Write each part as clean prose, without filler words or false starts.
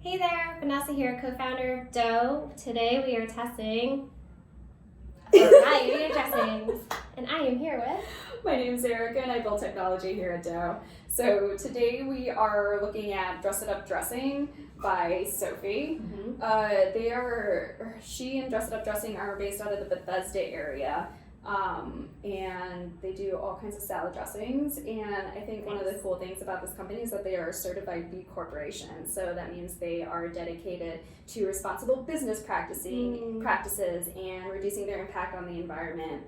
Hey there, Vanessa here, co-founder of Dough. Today we are testing a variety of dressings, and I am here with... My name is Erica and I build technology here at Dough. So today we are looking at Dress It Up Dressing by Sophie. She and Dress It Up Dressing are based out of the Bethesda area. And they do all kinds of salad dressings, and I think one of the cool things about this company is that they are a certified B Corporation, so that means they are dedicated to responsible business practices and reducing their impact on the environment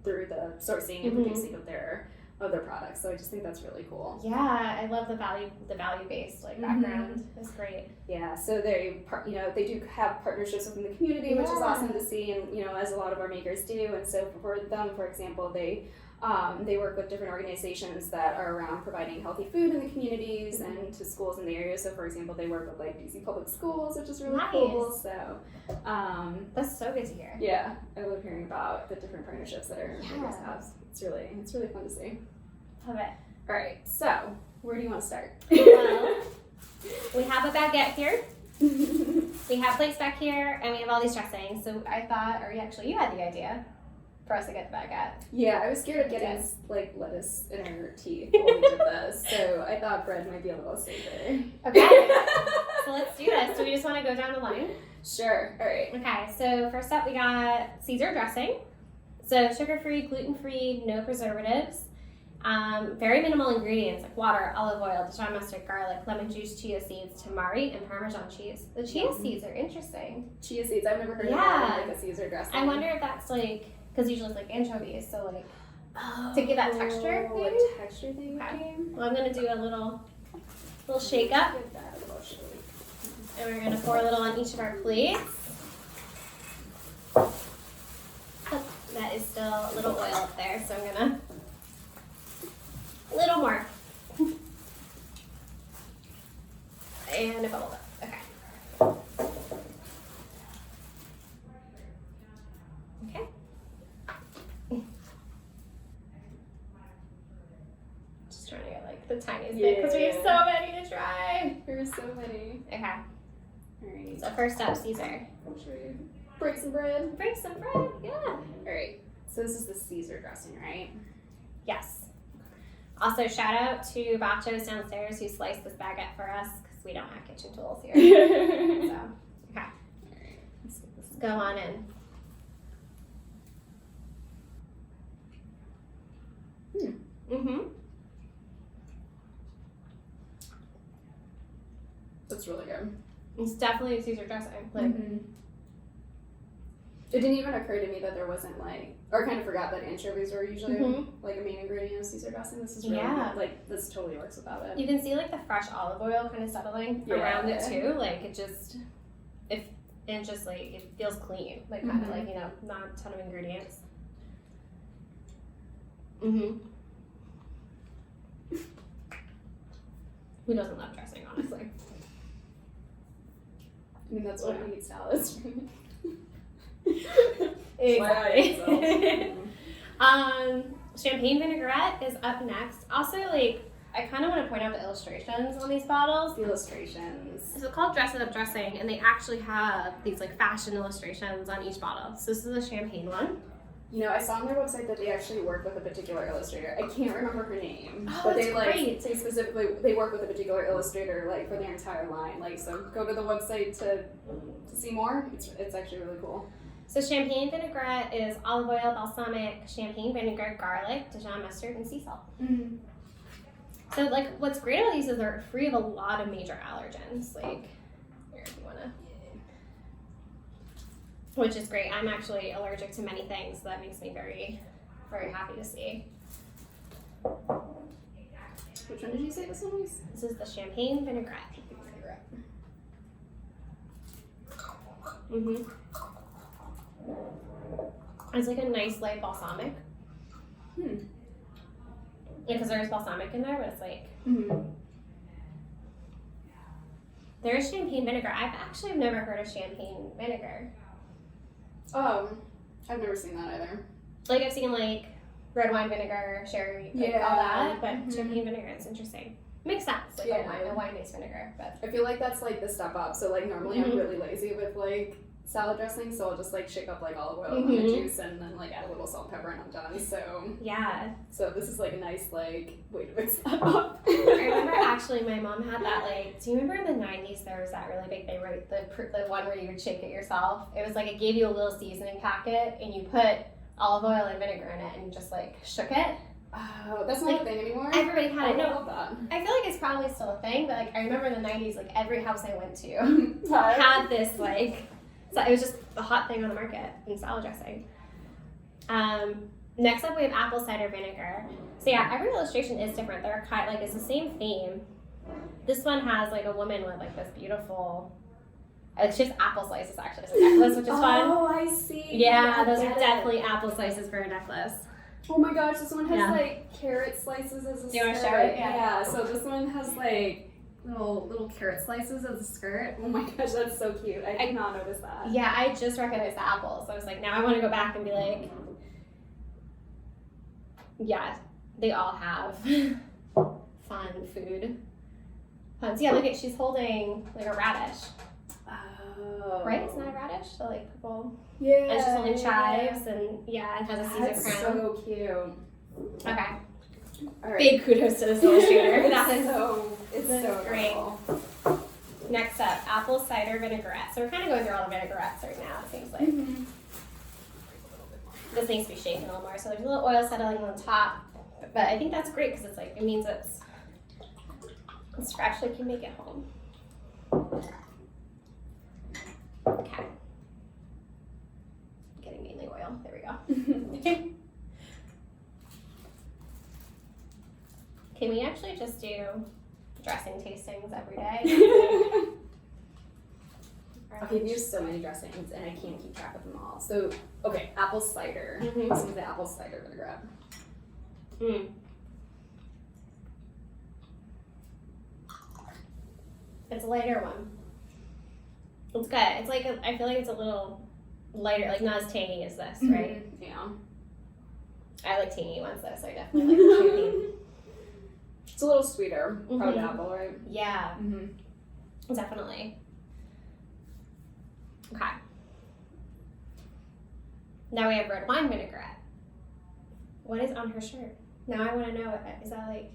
through the sourcing and producing of their products. So I just think that's really cool. Yeah, I love the value-based background. It's great. Yeah, so they do have partnerships within the community, which is awesome to see, and as a lot of our makers do. And so for them, for example, they work with different organizations that are around providing healthy food in the communities and to schools in the area. So for example, they work with DC Public Schools, which is really cool. So that's so good to hear. Yeah, I love hearing about the different partnerships that our makers have. It's really fun to see. Love it. All right, so where do you want to start? Well, we have a baguette here. We have plates back here, and we have all these dressings. So I thought, or actually, you had the idea for us to get the baguette. Yeah, I was scared of getting lettuce in our teeth when we did this, so I thought bread might be a little safer. Okay, so let's do this. Do we just want to go down the line? Sure. All right. Okay, so first up we got Caesar dressing. So sugar-free, gluten-free, no preservatives. Very minimal ingredients like water, olive oil, Dijon mustard, garlic, lemon juice, chia seeds, tamari, and Parmesan cheese. The chia seeds are interesting. Chia seeds, I've never heard of that in a Caesar dressing. I wonder if that's because usually it's anchovies, so to give that texture. Maybe? A texture thing. Okay. Well, I'm gonna do a little shake up, and we're gonna pour a little on each of our plates. That is still a little oil up there, so I'm gonna a little more. And it bubbled up. Okay. Just trying to get the tiniest bit because we have so many to try. There's so many. Okay. All right. So first up, Caesar. Should we break some bread? Break some bread. Yeah. All right. So this is the Caesar dressing, right? Yes. Also, shout out to Bachos downstairs who sliced this baguette for us because we don't have kitchen tools here. So, okay. All right. Let's go on in. That's really good. It's definitely a Caesar dressing. It didn't even occur to me that there wasn't or I kind of forgot that anchovies were usually a main ingredient of Caesar dressing. This is really good. This totally works without it. You can see the fresh olive oil kind of settling around it too. It feels clean. Kind of not a ton of ingredients. Who doesn't love dressing, honestly? I mean, that's why we eat salads. Exactly. Champagne vinaigrette is up next. Also, I kind of want to point out the illustrations on these bottles. The illustrations. So it's called Dress It Up Dressing, and they actually have these fashion illustrations on each bottle. So this is a champagne one. I saw on their website that they actually work with a particular illustrator. I can't remember her name. Oh, but that's they great. say specifically they work with a particular illustrator for their entire line. So go to the website to see more. It's actually really cool. So champagne vinaigrette is olive oil, balsamic, champagne vinegar, garlic, Dijon mustard, and sea salt. So what's great about these is they're free of a lot of major allergens. Here, if you wanna. Which is great. I'm actually allergic to many things, so that makes me very, very happy to see. Which one did you say this one was? This is the champagne vinaigrette. It's a nice light balsamic. Because there's balsamic in there, but it's there is champagne vinegar. I've actually never heard of champagne vinegar. Oh, I've never seen that either. Like I've seen like red wine vinegar, sherry, like all that, but champagne vinegar, it's interesting. Makes sense, like Yeah. a wine-based vinegar, but I feel like that's like the step up. So like normally I'm Mhm. really lazy with like salad dressing, so I'll just like shake up like olive oil, Mhm. lemon juice, and then like add a little salt and pepper, and I'm done. yeah. So this is like a nice like way to mix that up. I remember actually my mom had that like, do you remember in the 90s there was that really big thing where the one where you would shake it yourself? It was like it gave you a little seasoning packet and you put olive oil and vinegar in it and you just like shook it. Oh, that's not Like, a thing anymore. Everybody had I it. No, love that. I feel like it's probably still a thing, but like I remember in the 90s like every house I went to had this like, so it was just a hot thing on the market in salad dressing. Next up we have apple cider vinegar. So yeah, every illustration is different. They're kind like it's the same theme. This one has like a woman with like this beautiful, like she has apple slices actually as a necklace, which is fun. Oh, I see. Yeah, I those get are it. definitely apple slices for a necklace. Oh my gosh, this one has Yeah. like carrot slices as a Do you wanna skirt. show it? Yeah. Yeah, so this one has like little carrot slices as a skirt. Oh my gosh, that's so cute. I did not notice that. Yeah, I just recognized the apple, so I was like, now I want to go back and be like, yeah, they all have fun food. Fun. So yeah, look at she's holding like a radish, Oh. right? Isn't that a radish? So like purple. Yeah. And she's holding chives, and yeah, and has a Caesar That's crown. so cute. Okay, All right. big kudos to this illustrator. That is It's that's so great. adorable. next up, apple cider vinaigrette. So we're kind of going through all the vinaigrettes right now. It seems like. Mm-hmm. This needs to be shaken a little more. So there's a little oil settling on top, but I think that's great because it's like it means it's actually can make it home. Okay. Getting mainly oil. There we go. Can we actually just do dressing tastings every day? Okay, there's so many dressings and I can't keep track of them all. So, okay, apple cider. Mhm. This is the apple cider vinaigrette. Mm. It's a lighter one. It's good. It's like I feel like it's a little lighter, like not as tangy as this, right? Yeah. I like tangy ones though, so I definitely like the tangy. It's a little sweeter, probably Mhm. apple, right? Yeah, Mm-hmm. definitely. Okay. Now we have red wine vinaigrette. What is on her shirt? Now I want to know. Is that like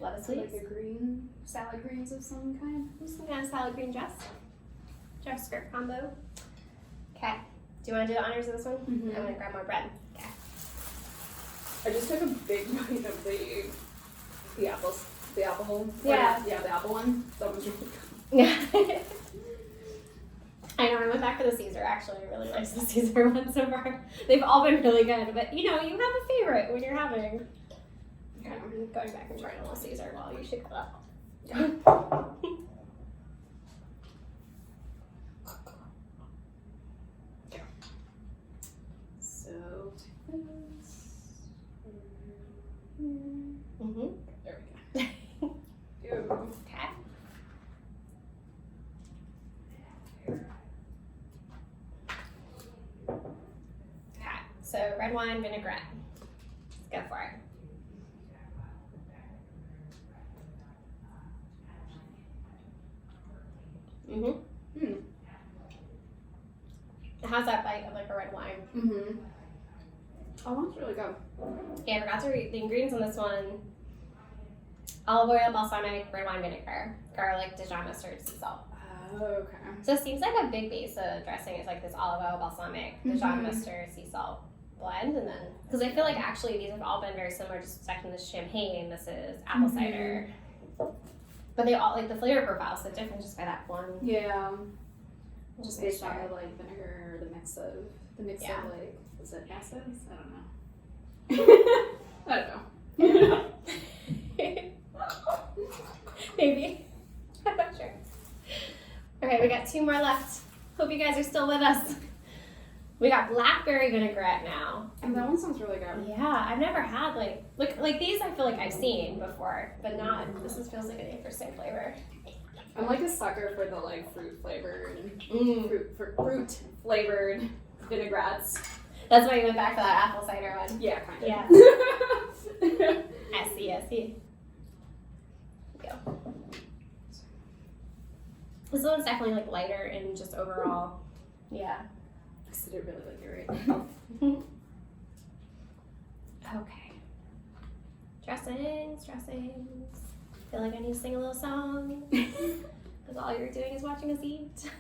lettuce Like leaves? a green, salad greens of some kind. Some kind of salad green dress skirt combo. Okay. Do you want to do the honors of this one? Mhm. I'm gonna grab more bread. Okay. I just took a big bite of the apples, the apple hole. Yeah. Yeah, the apple one. That was really good. Yeah. I know. I went back for the Caesar. Actually, I really liked the Caesar one so far. They've all been really good, but you know, you have a favorite when you're having. Okay, I'm going back and trying a little Caesar while you shake that up. So, Mm-hmm. there we go. Ew. Okay. Okay. So red wine vinaigrette. Let's go for it. Mm-hmm. Mm. How's that bite of like a red wine? Mm-hmm. Oh, that's really good. Yeah, I forgot to read the ingredients on this one. Olive oil, balsamic, red wine vinegar, garlic, Dijon mustard, sea salt. Oh, okay. So it seems like a big base of dressing is like this olive oil, balsamic, Dijon Mhm. mustard, sea salt blend, and then because I feel like actually these have all been very similar. Just second this champagne, this is apple Mhm. cider, but they all like the flavor profile is so different just by that one. Yeah. Just Just make based on sure. the like vinegar, the mix of Yeah. like, is it acids? I don't know. I don't know. Maybe. I'm not sure. Okay, we got two more left. Hope you guys are still with us. We got blackberry vinaigrette now. And that one sounds really good. Yeah, I've never had like these. I feel like I've seen before, but not. This feels like an interesting flavor. I'm like a sucker for the like fruit flavored, Mm. fruit flavored vinaigrettes. That's why you went back for that apple cider one. Yeah, kind of. Yeah. I see. Go. This one's definitely like lighter and just overall. Yeah. I said it really like it right now. Okay. Dressings. Feel like I need to sing a little song. Because all you're doing is watching us eat.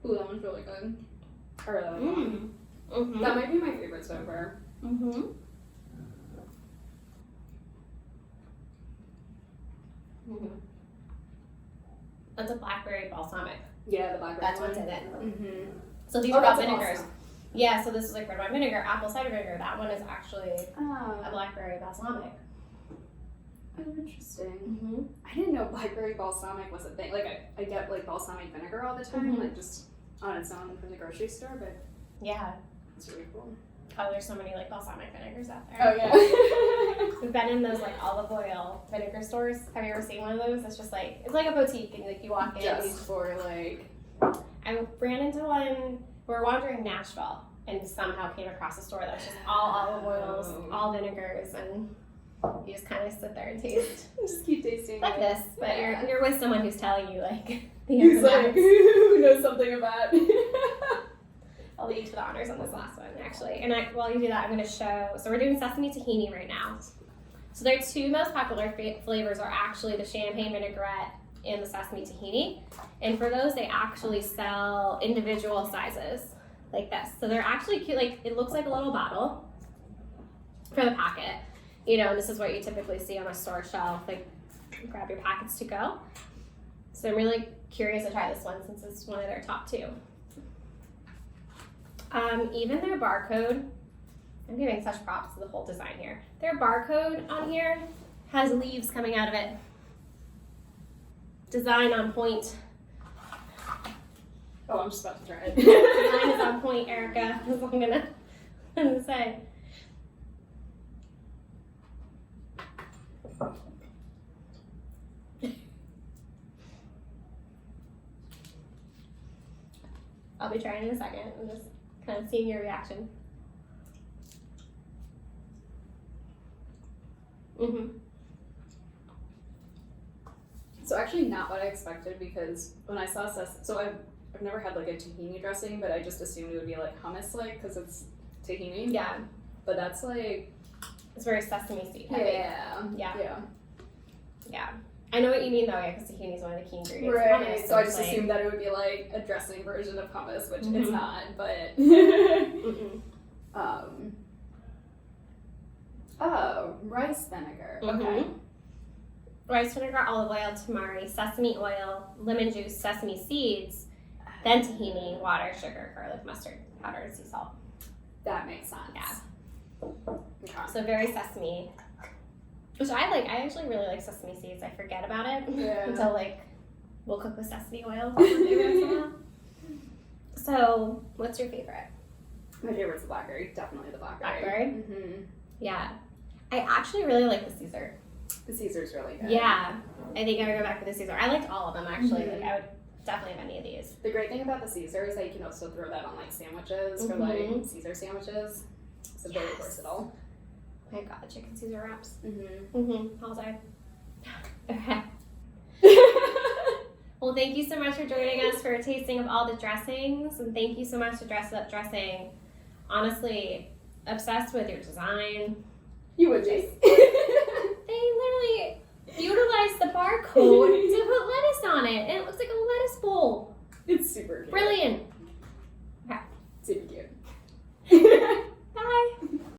Ooh, that one's really good. I really like that one. Mm-hmm. That might be my favorite so far. Mm-hmm. Mm-hmm. That's a blackberry balsamic. Yeah, the blackberry That's what's in it. Mm-hmm. So these are all that's vinegars. awesome. Yeah, so this is like red wine vinegar, apple cider vinegar. That one is actually a Oh, blackberry balsamic. interesting. Mm-hmm. I didn't know blackberry balsamic was a thing. Like, I get like balsamic vinegar all the time, Mhm. like just on its own from the grocery store, but Yeah. it's really cool. Oh, there's so many like balsamic vinegars out there. Oh, yeah. We've been in those like olive oil vinegar stores. Have you ever seen one of those? It's just like, it's like a boutique and like you walk in. Just for like, I ran into one, we were wandering Nashville and somehow came across a store that was just all olive oils, all vinegars, and you just kind of sit there and taste. just keep tasting Like it. this, but Yeah. you're with someone who's telling you like the ins He's and like, outs. who knows something about I'll lead you to the honors on this last one, actually. And while you do that, I'm going to show. So we're doing sesame tahini right now. So their two most popular flavors are actually the champagne vinaigrette and the sesame tahini. And for those, they actually sell individual sizes like this. So they're actually cute. Like it looks like a little bottle for the packet. You know, and this is what you typically see on a store shelf. Like grab your packets to go. So I'm really curious to try this one since it's one of their top two. Even their barcode, I'm giving such props to the whole design here. Their barcode on here has leaves coming out of it. Design on point. Oh, I'm just about to try it. Design is on point, Erica. That's what I'm gonna say. I'll be trying in a second. I'm just kind of seeing your reaction. Mm-hmm. So actually not what I expected, because when I saw so I've never had like a tahini dressing, but I just assumed it would be like hummus like because it's tahini. Yeah, But that's like it's very sesame seed heavy. yeah. Yeah. I know what you mean though, yeah, because tahini is one of the key ingredients. of Right. hummus, So I it's just like- assumed that it would be like a dressing version of hummus, which Mhm. it's not. But Mm-mm. Oh, rice vinegar. Okay. Mhm. Rice vinegar, olive oil, tamari, sesame oil, lemon juice, sesame seeds, then tahini, water, sugar, garlic, mustard, powder, and sea salt. That makes sense. Yeah. Okay. So very sesame, which I like. I actually really like sesame seeds. I forget about it Yeah. until like we'll cook with sesame oil. Maybe once in a while. So, what's your favorite? My favorite's the blackberry. Definitely the blackberry. Blackberry? Mm-hmm. Yeah, I actually really like the Caesar. The Caesar's really good. Yeah, I think I would go back with the Caesar. I liked all of them actually. Mhm. Like I would definitely have any of these. The great thing about the Caesar is that you can also throw that on like sandwiches for like Mhm. Caesar sandwiches. So very Yes. versatile. My God, the chicken Caesar wraps. Mm-hmm. All day. Okay. Well, thank you so much for joining us for a tasting of all the dressings, and thank you so much to Dress Up Dressing. Honestly, obsessed with your design. You would be. They literally utilized the barcode to put lettuce on it, and it looks like a lettuce bowl. It's super cute. Brilliant. Super cute.